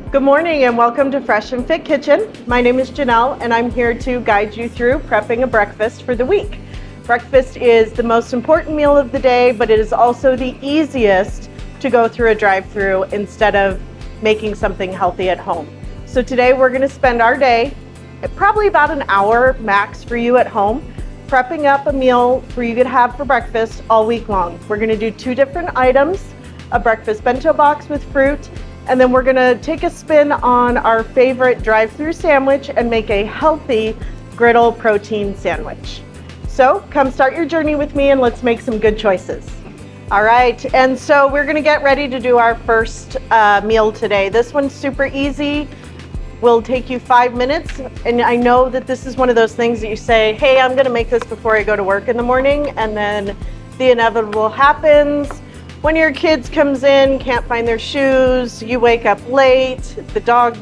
Good morning and welcome to Fresh and Fit Kitchen. My name is Janelle and I'm here to guide you through prepping a breakfast for the week. Breakfast is the most important meal of the day, but it is also the easiest to go through a drive-through instead of making something healthy at home. So today we're going to spend our day, probably about an hour max for you at home, prepping up a meal for you to have for breakfast all week long. We're going to do two different items, a breakfast bento box with fruit, and then we're gonna take a spin on our favorite drive-through sandwich and make a healthy griddle protein sandwich. So come start your journey with me and let's make some good choices. All right, and so we're gonna get ready to do our first meal today. This one's super easy, will take you 5 minutes. And I know that this is one of those things that you say, hey, I'm gonna make this before I go to work in the morning, and then the inevitable happens. When your kids comes in, can't find their shoes, you wake up late, the dog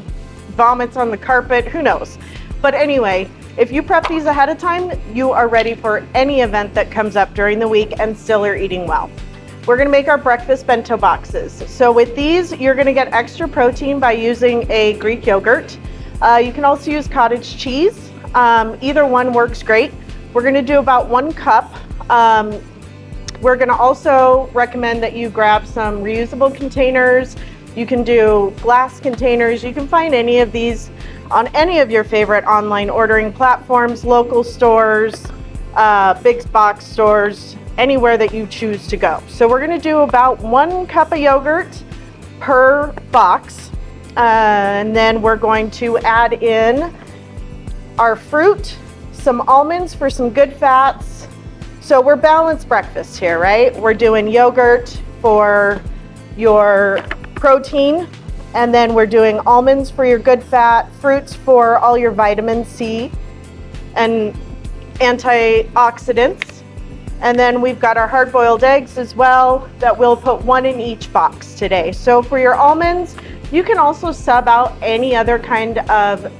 vomits on the carpet, who knows? But anyway, if you prep these ahead of time, you are ready for any event that comes up during the week and still are eating well. We're gonna make our breakfast bento boxes. So with these, you're gonna get extra protein by using a Greek yogurt. You can also use cottage cheese. Either one works great. We're gonna do about 1 cup. We're gonna also recommend that you grab some reusable containers. You can do glass containers. You can find any of these on any of your favorite online ordering platforms, local stores, big box stores, anywhere that you choose to go. So we're gonna do about 1 cup of yogurt per box. And then we're going to add in our fruit, some almonds for some good fats. So we're balanced breakfast here, right? We're doing yogurt for your protein, and then we're doing almonds for your good fat, fruits for all your vitamin C and antioxidants. And then we've got our hard-boiled eggs as well that we'll put 1 in each box today. So for your almonds, you can also sub out any other kind of,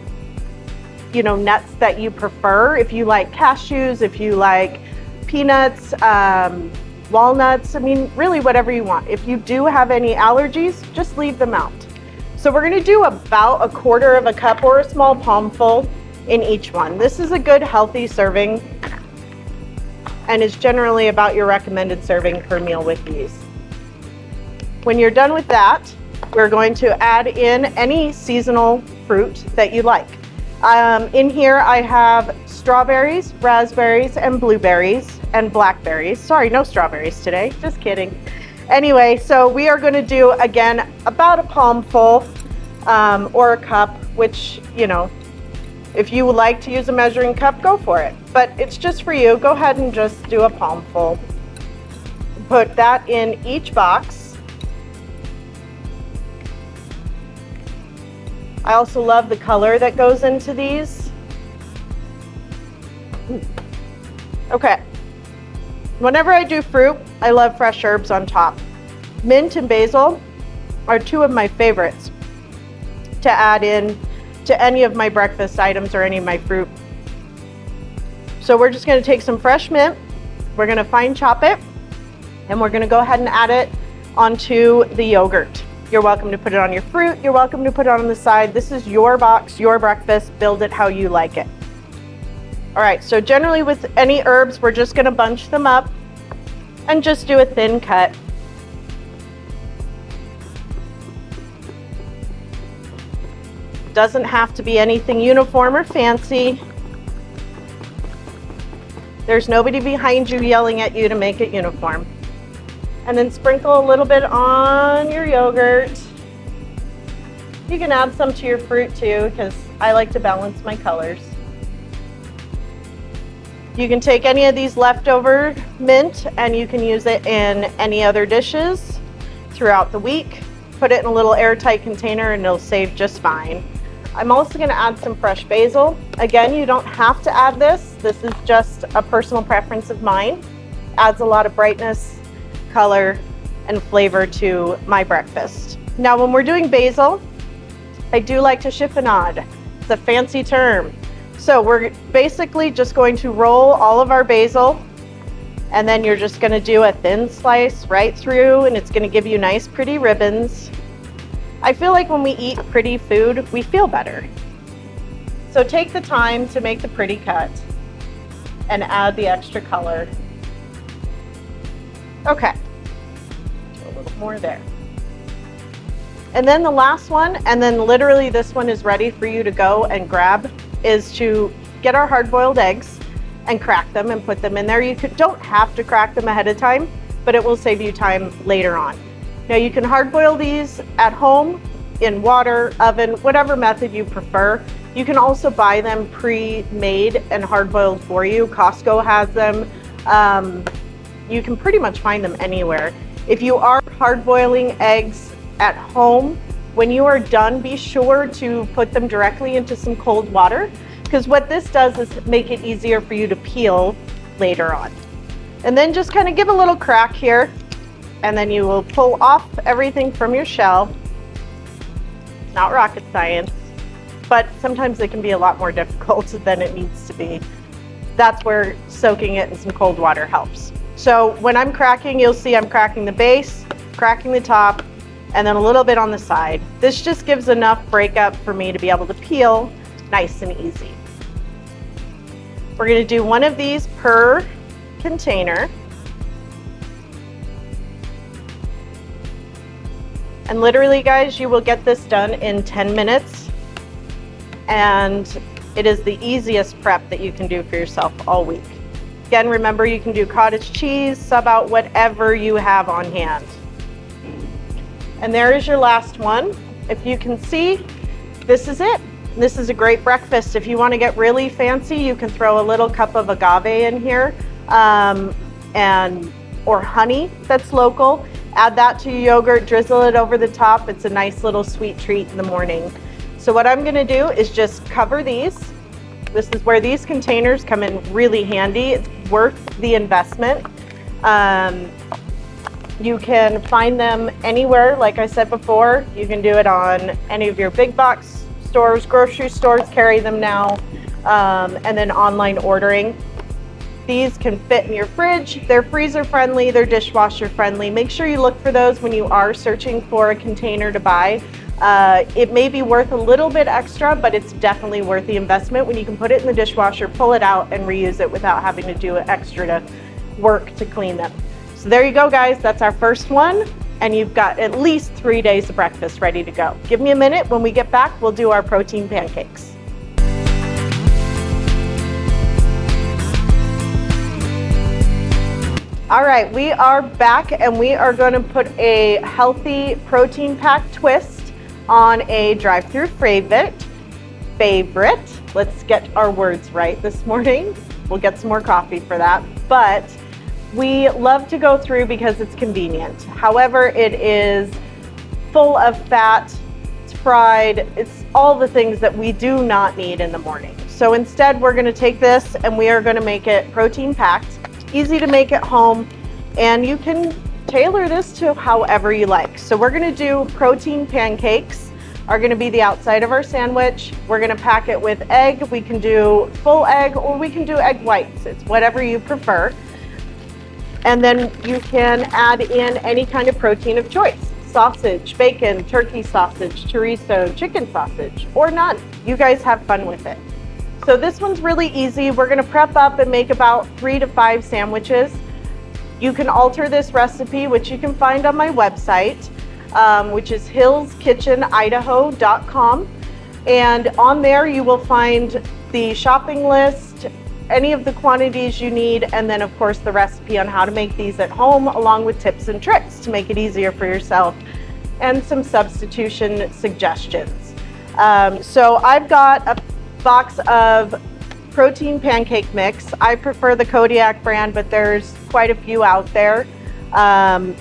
nuts that you prefer. If you like cashews, if you like peanuts, walnuts, really whatever you want. If you do have any allergies, just leave them out. So we're gonna do about 1/4 cup or a small palmful in each one. This is a good healthy serving and is generally about your recommended serving per meal with these. When you're done with that, we're going to add in any seasonal fruit that you like. In here I have strawberries, raspberries, and blueberries, and blackberries. Sorry, no strawberries today, just kidding. Anyway, so we are gonna do, again, about a palmful or a cup, which, if you would like to use a measuring cup, go for it. But it's just for you, go ahead and just do a palmful. Put that in each box. I also love the color that goes into these. Okay, whenever I do fruit, I love fresh herbs on top. Mint and basil are 2 of my favorites to add in to any of my breakfast items or any of my fruit. So we're just gonna take some fresh mint, we're gonna fine chop it, and we're gonna go ahead and add it onto the yogurt. You're welcome to put it on your fruit, you're welcome to put it on the side. This is your box, your breakfast, build it how you like it. All right, so generally with any herbs, we're just gonna bunch them up and just do a thin cut. Doesn't have to be anything uniform or fancy. There's nobody behind you yelling at you to make it uniform. And then sprinkle a little bit on your yogurt. You can add some to your fruit too, because I like to balance my colors. You can take any of these leftover mint and you can use it in any other dishes throughout the week. Put it in a little airtight container and it'll save just fine. I'm also gonna add some fresh basil. Again, you don't have to add this. This is just a personal preference of mine. Adds a lot of brightness, color, and flavor to my breakfast. Now, when we're doing basil, I do like to chiffonade. It's a fancy term. So we're basically just going to roll all of our basil, and then you're just gonna do a thin slice right through, and it's gonna give you nice, pretty ribbons. I feel like when we eat pretty food, we feel better. So take the time to make the pretty cut and add the extra color. Okay, a little more there. And then the last one, and then literally this one is ready for you to go and grab, is to get our hard-boiled eggs and crack them and put them in there. You don't have to crack them ahead of time, but it will save you time later on. Now you can hard-boil these at home, in water, oven, whatever method you prefer. You can also buy them pre-made and hard-boiled for you. Costco has them. You can pretty much find them anywhere. If you are hard-boiling eggs at home, when you are done, be sure to put them directly into some cold water, because what this does is make it easier for you to peel later on. And then just kind of give a little crack here, and then you will pull off everything from your shell. It's not rocket science, but sometimes it can be a lot more difficult than it needs to be. That's where soaking it in some cold water helps. So when I'm cracking, you'll see I'm cracking the base, cracking the top, and then a little bit on the side. This just gives enough breakup for me to be able to peel nice and easy. We're going to do one of these per container. And literally, guys, you will get this done in 10 minutes. And it is the easiest prep that you can do for yourself all week. Again, remember, you can do cottage cheese, sub out whatever you have on hand. And there is your last one. If you can see, this is it. This is a great breakfast. If you want to get really fancy, you can throw a little cup of agave in here, or honey that's local. Add that to your yogurt, drizzle it over the top. It's a nice little sweet treat in the morning. So what I'm gonna do is just cover these. This is where these containers come in really handy. It's worth the investment. You can find them anywhere, like I said before. You can do it on any of your big box stores, grocery stores carry them now, and then online ordering. These can fit in your fridge. They're freezer friendly, they're dishwasher friendly. Make sure you look for those when you are searching for a container to buy. It may be worth a little bit extra, but it's definitely worth the investment when you can put it in the dishwasher, pull it out, and reuse it without having to do extra to work to clean them. So there you go, guys. That's our first one, and you've got at least 3 days of breakfast ready to go. Give me a minute. When we get back, we'll do our protein pancakes. All right, we are back, and we are going to put a healthy protein packed twist on a drive-through favorite. Let's get our words right this morning. We'll get some more coffee for that, but we love to go through because it's convenient. However, it is full of fat, it's fried, it's all the things that we do not need in the morning. So instead, we're going to take this and we are going to make it protein packed. Easy to make at home, and you can tailor this to however you like. So we're going to do protein pancakes, are going to be the outside of our sandwich. We're going to pack it with egg. We can do full egg or we can do egg whites. It's whatever you prefer. And then you can add in any kind of protein of choice. Sausage, bacon, turkey sausage, chorizo, chicken sausage, or none. You guys have fun with it. So this one's really easy. We're going to prep up and make about 3 to 5 sandwiches. You can alter this recipe, which you can find on my website, which is hillskitchenidaho.com. And on there you will find the shopping list, any of the quantities you need, and then of course the recipe on how to make these at home, along with tips and tricks to make it easier for yourself and some substitution suggestions. So I've got a box of protein pancake mix. I prefer the Kodiak brand, but there's quite a few out there.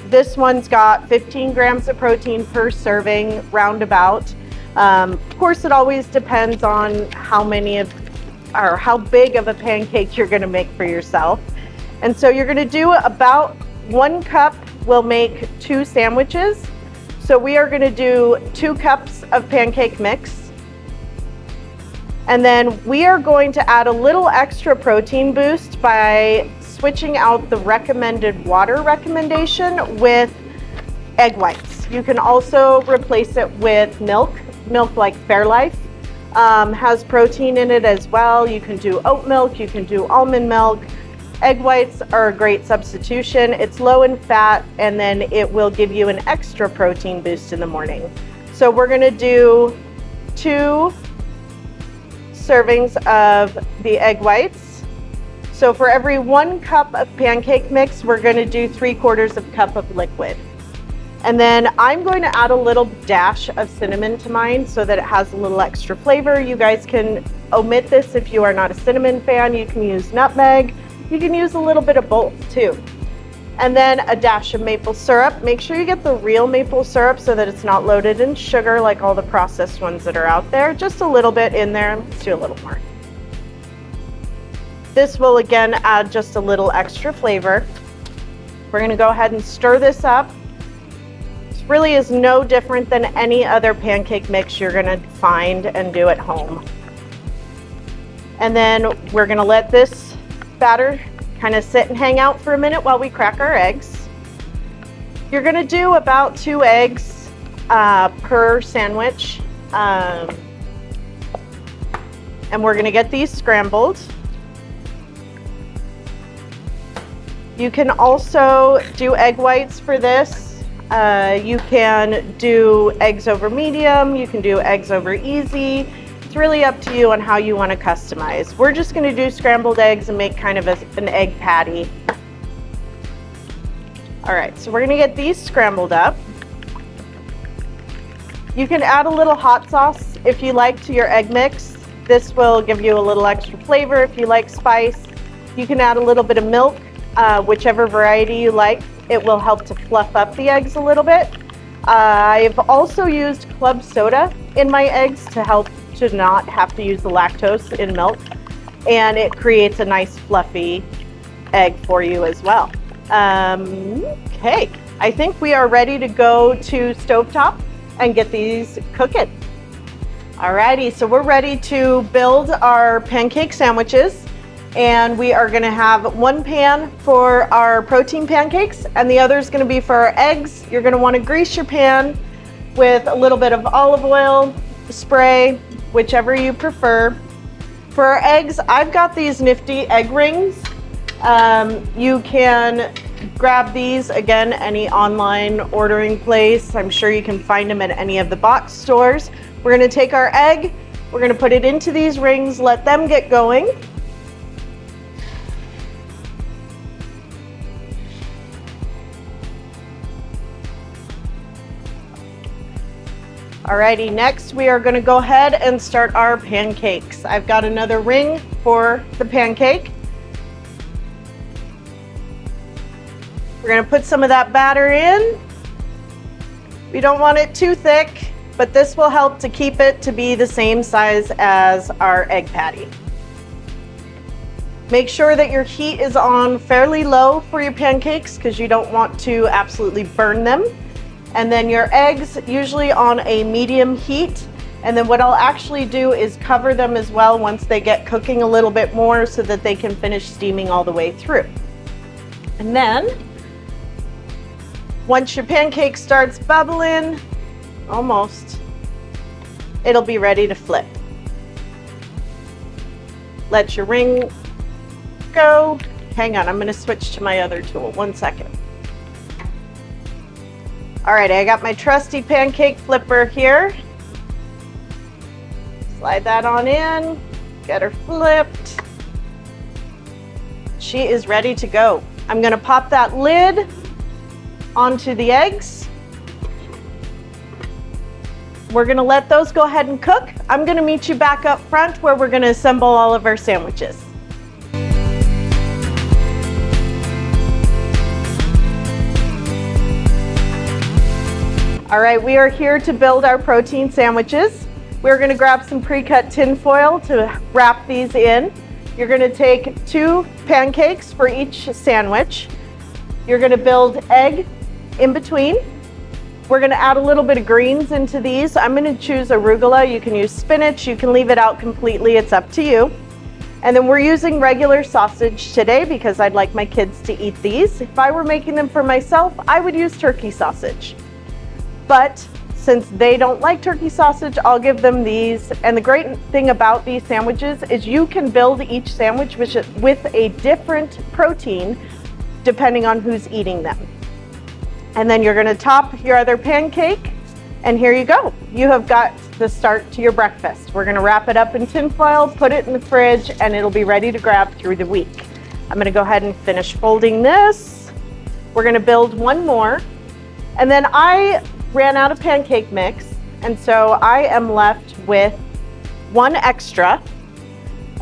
This one's got 15 grams of protein per serving, roundabout. Of course, it always depends on how big of a pancake you're going to make for yourself. And so you're going to do about 1 cup will make 2 sandwiches. So we are going to do 2 cups of pancake mix. And then we are going to add a little extra protein boost by switching out the recommended water recommendation with egg whites. You can also replace it with milk like Fairlife. Has protein in it as well. You can do oat milk, you can do almond milk. Egg whites are a great substitution. It's low in fat, and then it will give you an extra protein boost in the morning. So we're gonna do 2 servings of the egg whites. So for every 1 cup of pancake mix, we're gonna do 3/4 of a cup of liquid. And then I'm going to add a little dash of cinnamon to mine so that it has a little extra flavor. You guys can omit this if you are not a cinnamon fan. You can use nutmeg. You can use a little bit of both too. And then a dash of maple syrup. Make sure you get the real maple syrup so that it's not loaded in sugar like all the processed ones that are out there. Just a little bit in there. Let's do a little more. This will again add just a little extra flavor. We're going to go ahead and stir this up. Really is no different than any other pancake mix you're going to find and do at home. And then we're going to let this batter kind of sit and hang out for a minute while we crack our eggs. You're going to do about 2 eggs per sandwich. And we're going to get these scrambled. You can also do egg whites for this. You can do eggs over medium, you can do eggs over easy. It's really up to you on how you want to customize. We're just going to do scrambled eggs and make kind of an egg patty. All right, so we're going to get these scrambled up. You can add a little hot sauce if you like to your egg mix. This will give you a little extra flavor if you like spice. You can add a little bit of milk, whichever variety you like. It will help to fluff up the eggs a little bit. I've also used club soda in my eggs to help to not have to use the lactose in milk, and it creates a nice fluffy egg for you as well. Okay, I think we are ready to go to stovetop and get these cooking. Alrighty, so we're ready to build our pancake sandwiches. And we are gonna have 1 pan for our protein pancakes, and the other is gonna be for our eggs. You're gonna wanna grease your pan with a little bit of olive oil, spray, whichever you prefer. For our eggs, I've got these nifty egg rings. You can grab these, again, any online ordering place. I'm sure you can find them at any of the box stores. We're gonna take our egg, we're gonna put it into these rings, let them get going. Alrighty, next we are going to go ahead and start our pancakes. I've got another ring for the pancake. We're going to put some of that batter in. We don't want it too thick, but this will help to keep it to be the same size as our egg patty. Make sure that your heat is on fairly low for your pancakes because you don't want to absolutely burn them. And then your eggs usually on a medium heat. And then what I'll actually do is cover them as well once they get cooking a little bit more so that they can finish steaming all the way through. And then once your pancake starts bubbling, almost, it'll be ready to flip. Let your ring go. Hang on, I'm going to switch to my other tool. 1 second. All right, I got my trusty pancake flipper here. Slide that on in, get her flipped. She is ready to go. I'm gonna pop that lid onto the eggs. We're gonna let those go ahead and cook. I'm gonna meet you back up front where we're gonna assemble all of our sandwiches. All right, we are here to build our protein sandwiches. We're gonna grab some pre-cut tin foil to wrap these in. You're gonna take 2 pancakes for each sandwich. You're gonna build egg in between. We're gonna add a little bit of greens into these. I'm gonna choose arugula. You can use spinach, you can leave it out completely, it's up to you. And then we're using regular sausage today because I'd like my kids to eat these. If I were making them for myself, I would use turkey sausage. But since they don't like turkey sausage, I'll give them these. And the great thing about these sandwiches is you can build each sandwich with a different protein depending on who's eating them. And then you're gonna top your other pancake, and here you go. You have got the start to your breakfast. We're gonna wrap it up in tin foil, put it in the fridge, and it'll be ready to grab through the week. I'm gonna go ahead and finish folding this. We're gonna build one more. And then I ran out of pancake mix, and so I am left with one extra,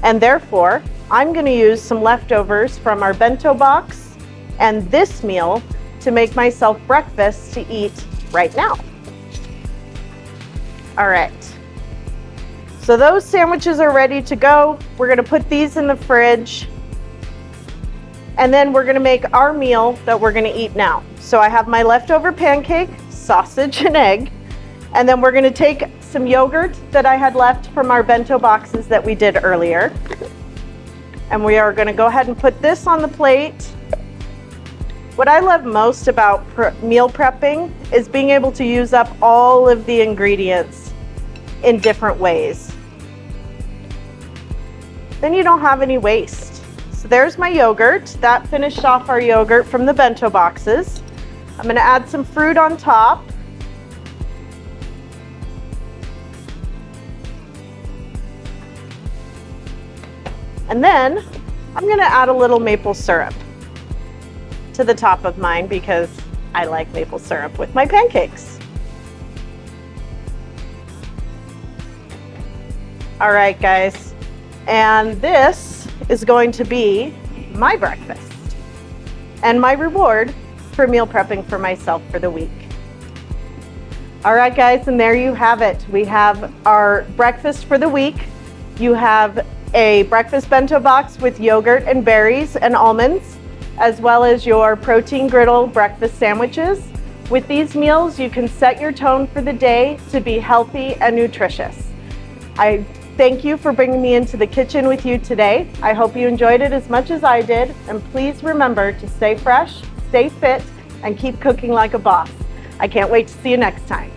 and therefore I'm going to use some leftovers from our bento box and this meal to make myself breakfast to eat right now. All right, so those sandwiches are ready to go. We're going to put these in the fridge, and then we're going to make our meal that we're going to eat now. So I have my leftover pancake, sausage and egg, and then we're going to take some yogurt that I had left from our bento boxes that we did earlier, and we are going to go ahead and put this on the plate. What I love most about meal prepping is being able to use up all of the ingredients in different ways. Then you don't have any waste. So there's my yogurt. That finished off our yogurt from the bento boxes. I'm going to add some fruit on top. And then I'm going to add a little maple syrup to the top of mine because I like maple syrup with my pancakes. All right, guys. And this is going to be my breakfast and my reward for meal prepping for myself for the week. All right, guys, and there you have it. We have our breakfast for the week. You have a breakfast bento box with yogurt and berries and almonds, as well as your protein griddle breakfast sandwiches. With these meals, you can set your tone for the day to be healthy and nutritious. I thank you for bringing me into the kitchen with you today. I hope you enjoyed it as much as I did, and please remember to stay fresh, stay fit, and keep cooking like a boss. I can't wait to see you next time.